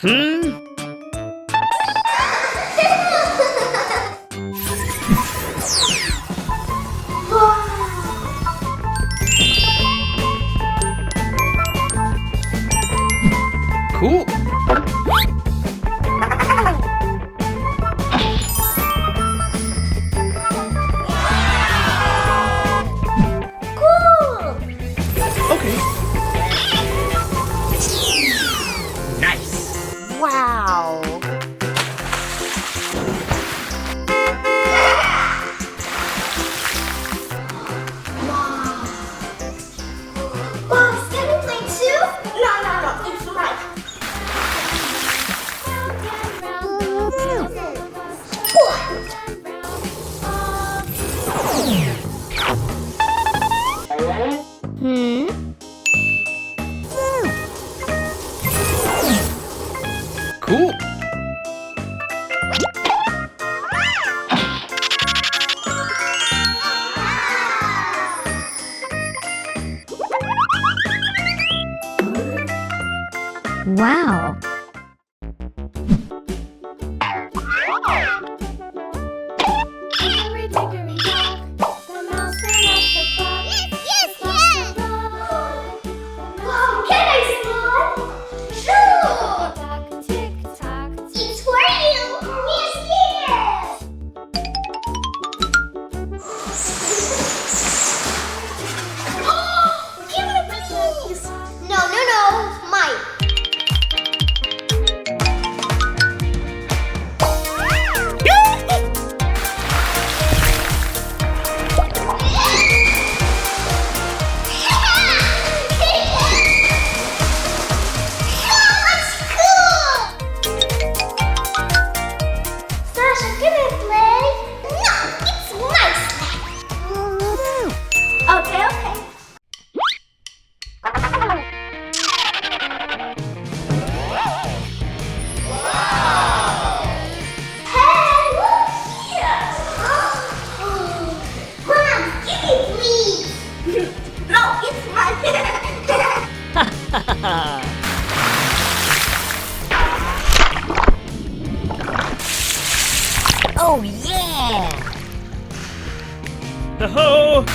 Cool. Okay. Nice. Wow. Boss, can we play too? No, it's mine. Cool. Wow. Hickory dickory dock, the mouse ran off the clock. Yes! Wow, can I slide? Sure! Tock, tick, tock. It's for you! Yes! Oh, give me please! No, mine. Sasha, can I play? No, it's my snack. Okay. Hey, look here. Mom, give me please. No, it's mine. Oh, yeah. Oh.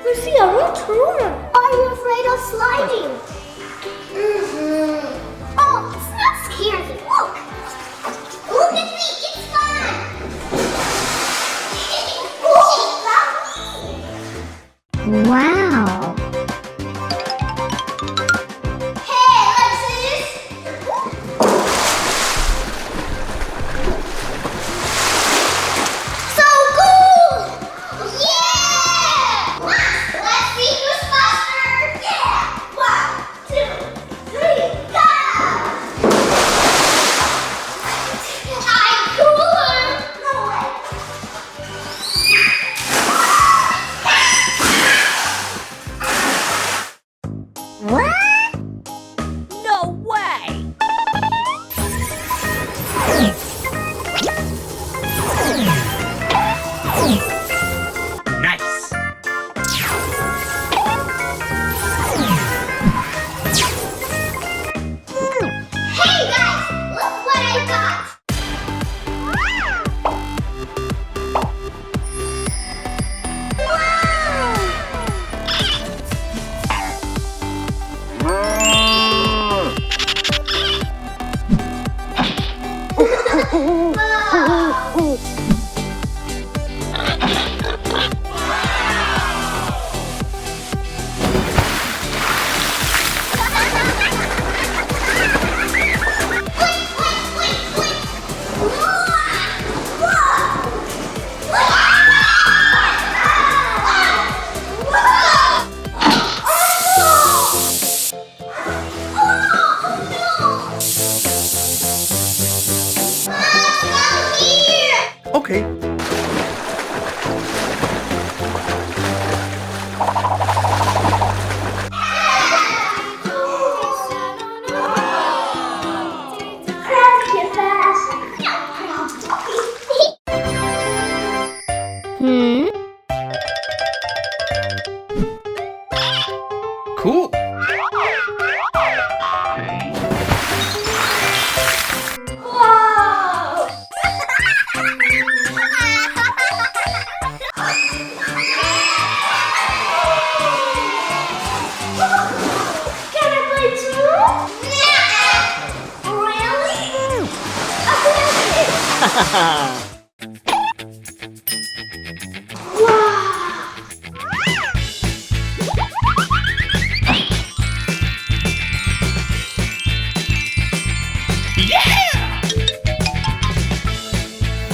Lucia, what's wrong? Are you afraid of sliding? Oh, it's not scary. Look at me, it's fun. Wow. Hey, Alexis. So cool! Yeah! Let's see who's faster. Yeah! 1, 2, 3, go! I'm cooler. No way. What? No way. Nice. Hey guys, look what I got. Okay.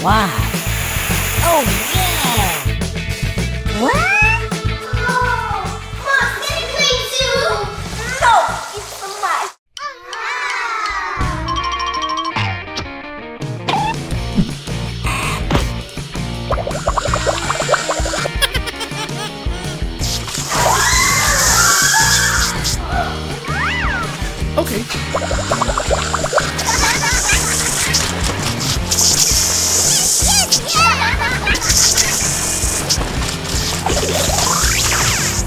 Wow. Oh, yeah. What? Oh, Mom, can I play too? No, it's for my. Okay.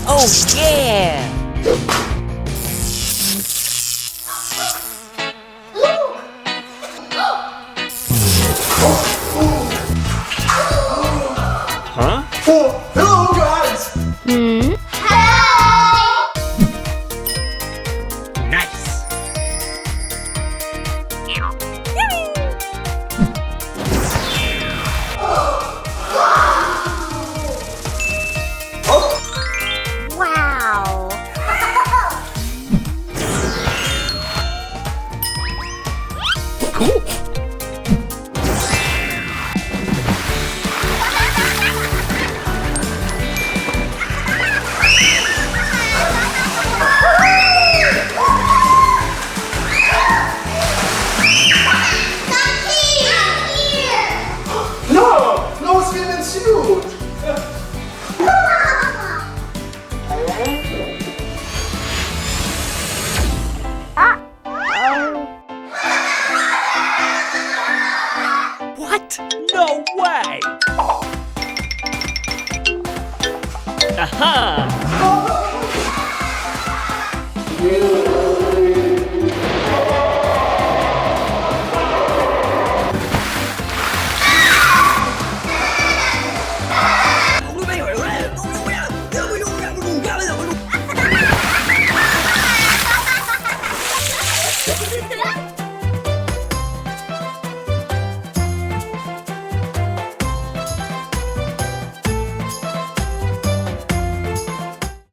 Oh, yeah. Huh? Oh, hello guys! Hmm? Hi! Nice. Wow. Cool. No! No, es wird ins Shoot! What? No way. Aha! You